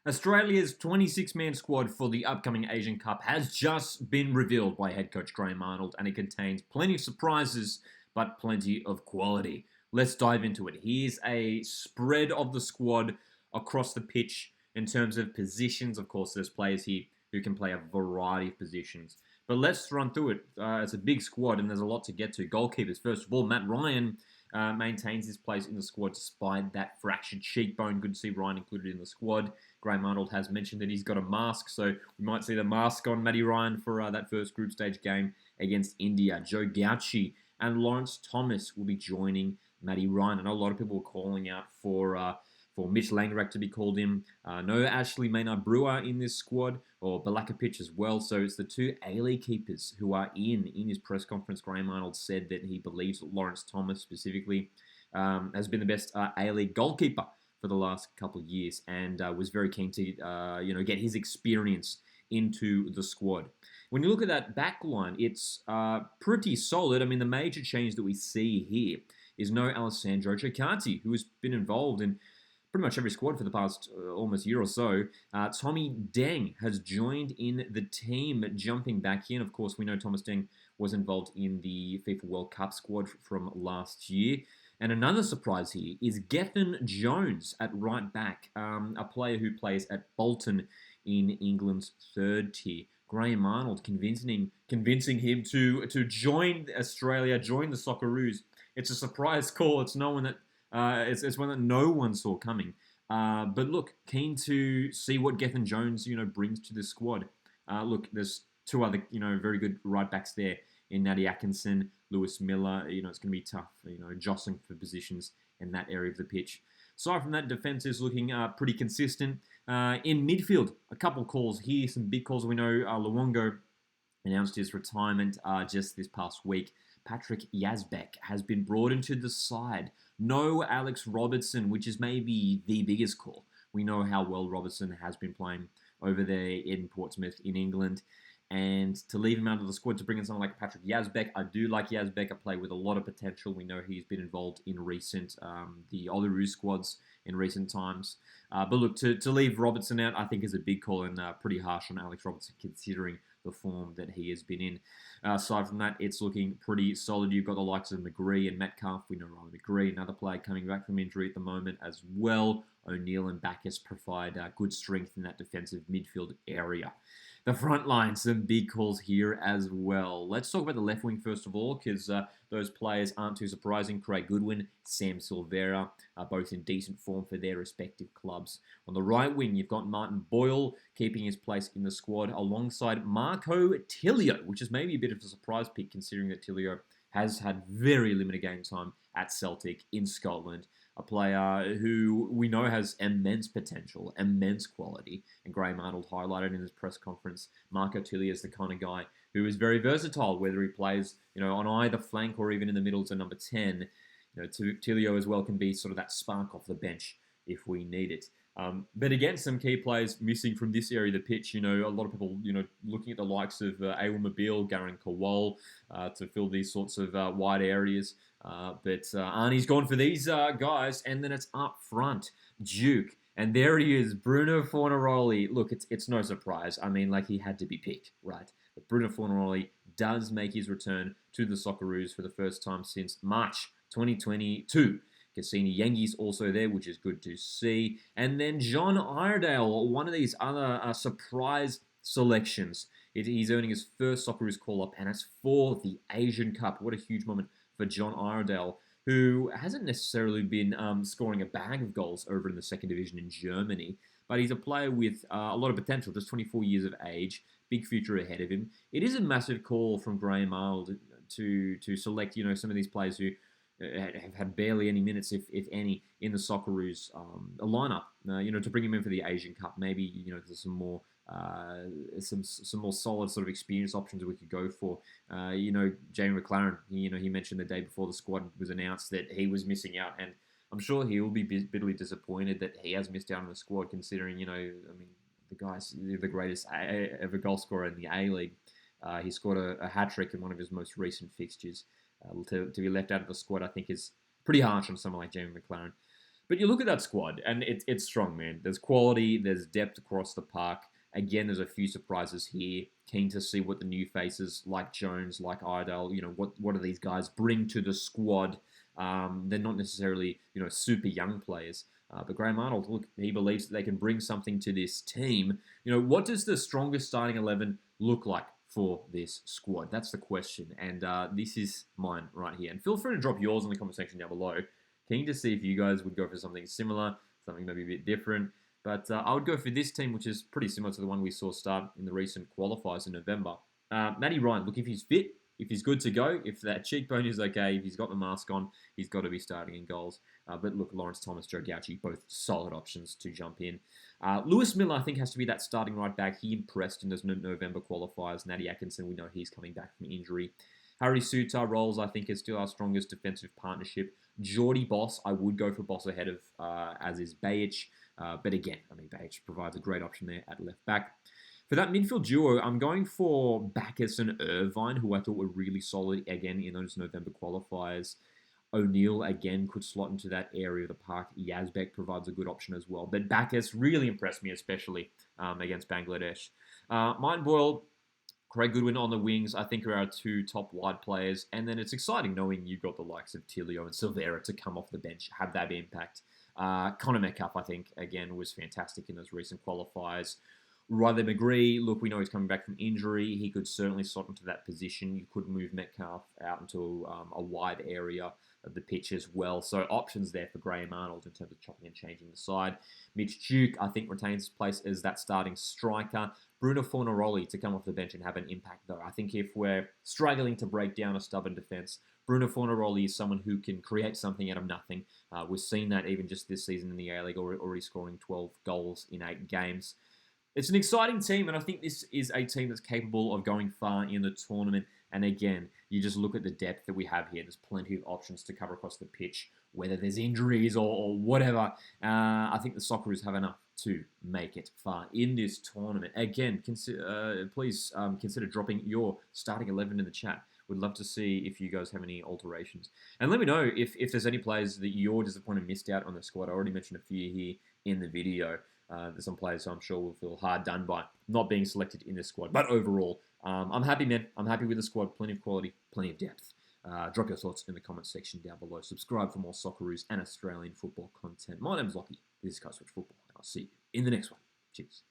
Australia's 26-man squad for the upcoming Asian Cup has just been revealed by head coach Graham Arnold, and it contains plenty of surprises, but plenty of quality. Let's dive into it. Here's a spread of the squad across the pitch in terms of positions. Of course, there's players here who can play a variety of positions. But let's run through it. It's a big squad, and there's a lot to get to. Goalkeepers, first of all, Matt Ryan maintains his place in the squad despite that fractured cheekbone. Good to see Ryan included in the squad. Graham Arnold has mentioned that he's got a mask, so we might see the mask on Matty Ryan for that first group stage game against India. Joe Gauci and Lawrence Thomas will be joining Matty Ryan. I know a lot of people were calling out for Mitch Langerack to be called in. No Ashley Maynard Brewer in this squad, or Balakapich as well. So it's the two A-League keepers who are in his press conference. Graham Arnold said that he believes that Lawrence Thomas specifically has been the best A-League goalkeeper for the last couple of years, and was very keen to get his experience into the squad. When you look at that back line, it's pretty solid. I mean, the major change that we see here is no Alessandro Ciccati, who has been involved in pretty much every squad for the past almost year or so. Tommy Deng has joined in the team, jumping back in. Of course, we know Thomas Deng was involved in the FIFA World Cup squad from last year. And another surprise here is Gethin Jones at right back, a player who plays at Bolton in England's third tier. Graham Arnold convincing him to join Australia, join the Socceroos. It's a surprise call. It's one that no one saw coming. But look, keen to see what Gethin Jones, brings to this squad. Look, there's two other, very good right backs there in Natty Atkinson, Lewis Miller. It's going to be tough, jostling for positions in that area of the pitch. Aside from that, defense is looking pretty consistent. In midfield, a couple calls here, some big calls. We know Luongo announced his retirement just this past week. Patrick Yazbek has been brought into the side. No Alex Robertson, which is maybe the biggest call. We know how well Robertson has been playing over there in Portsmouth in England. And to leave him out of the squad to bring in someone like Patrick Yazbek, I do like Yazbek, a player with a lot of potential. We know he's been involved in recent, the Socceroos squads in recent times. But look, to leave Robertson out, I think is a big call and pretty harsh on Alex Robertson considering the form that he has been in. Aside from that, it's looking pretty solid. You've got the likes of McGree and Metcalf. We know Ryan McGree, another player coming back from injury at the moment as well. O'Neill and Bacchus provide good strength in that defensive midfield area. The front line, some big calls here as well. Let's talk about the left wing first of all, because those players aren't too surprising. Craig Goodwin, Sam Silvera, are both in decent form for their respective clubs. On the right wing, you've got Martin Boyle keeping his place in the squad alongside Marco Tilio, which is maybe a bit of a surprise pick considering that Tilio has had very limited game time at Celtic in Scotland. A player who we know has immense potential, immense quality, and Graham Arnold highlighted in his press conference. Marco Tilly is the kind of guy who is very versatile, whether he plays, on either flank or even in the middle to number 10. Tilio as well can be sort of that spark off the bench if we need it. But again, some key players missing from this area of the pitch. A lot of people, looking at the likes of Awil Mobile, Garen Kowal to fill these sorts of wide areas. But Arnie's gone for these guys, and then it's up front, Duke. And there he is, Bruno Fornaroli. Look, it's no surprise. I mean, he had to be picked, right? But Bruno Fornaroli does make his return to the Socceroos for the first time since March 2022. Cassini Yengi's also there, which is good to see. And then John Iredale, one of these other surprise selections. He's earning his first Socceroos call-up, and it's for the Asian Cup. What a huge moment for John Iredale, who hasn't necessarily been scoring a bag of goals over in the second division in Germany, but he's a player with a lot of potential, just 24 years of age, big future ahead of him. It is a massive call from Graham Arnold to select, some of these players who have had barely any minutes, if any, in the Socceroos lineup. To bring him in for the Asian Cup, maybe there's some more solid sort of experience options that we could go for. Jamie McLaren. He mentioned the day before the squad was announced that he was missing out, and I'm sure he will be bitterly disappointed that he has missed out on the squad. Considering the guy's the greatest ever goal scorer in the A-League. He scored a hat-trick in one of his most recent fixtures. To be left out of the squad, I think, is pretty harsh on someone like Jamie McLaren. But you look at that squad, and it's strong, man. There's quality, there's depth across the park. Again, there's a few surprises here. Keen to see what the new faces like Jones, like Idle, what do these guys bring to the squad? They're not necessarily, super young players. But Graham Arnold, look, he believes that they can bring something to this team. What does the strongest starting 11 look like for this squad? That's the question. And this is mine right here. And feel free to drop yours in the comment section down below. Keen to see if you guys would go for something similar, something maybe a bit different. But I would go for this team, which is pretty similar to the one we saw start in the recent qualifiers in November. Matty Ryan, look, if he's fit, if he's good to go, if that cheekbone is okay, if he's got the mask on, he's got to be starting in goals. But look, Lawrence Thomas, Joe Gauci, both solid options to jump in. Lewis Miller, I think, has to be that starting right back. He impressed in those November qualifiers. Natty Atkinson, we know he's coming back from injury. Harry Sutar Rolls, I think, is still our strongest defensive partnership. Geordie Boss, I would go for Boss ahead of, as is Bajic. But again, Bajic provides a great option there at left back. For that midfield duo, I'm going for Bacchus and Irvine, who I thought were really solid again in those November qualifiers. O'Neill, again, could slot into that area of the park. Yazbek provides a good option as well. But Bacchus really impressed me, especially against Bangladesh. Martin Boyle, Craig Goodwin on the wings, I think are our two top wide players. And then it's exciting knowing you've got the likes of Tilio and Silvera to come off the bench, have that impact. Connor Metcalf, I think, again, was fantastic in those recent qualifiers. Riley McGree, look, we know he's coming back from injury. He could certainly slot into that position. You could move Metcalf out into a wide area of the pitch as well. So options there for Graham Arnold in terms of chopping and changing the side. Mitch Duke, I think, retains his place as that starting striker. Bruno Fornaroli to come off the bench and have an impact, though. I think if we're struggling to break down a stubborn defence, Bruno Fornaroli is someone who can create something out of nothing. We've seen that even just this season in the A-League, already scoring 12 goals in 8 games. It's an exciting team, and I think this is a team that's capable of going far in the tournament. And again, you just look at the depth that we have here. There's plenty of options to cover across the pitch, whether there's injuries or whatever. I think the Socceroos have enough to make it far in this tournament. Again, please consider dropping your starting 11 in the chat. Would love to see if you guys have any alterations. And let me know if there's any players that you're disappointed missed out on the squad. I already mentioned a few here in the video. There's some players who I'm sure will feel hard done by not being selected in this squad. But overall, I'm happy, man. I'm happy with the squad. Plenty of quality, plenty of depth. Drop your thoughts in the comment section down below. Subscribe for more Socceroos and Australian football content. My name's Lockie. This is Coach Football, and I'll see you in the next one. Cheers.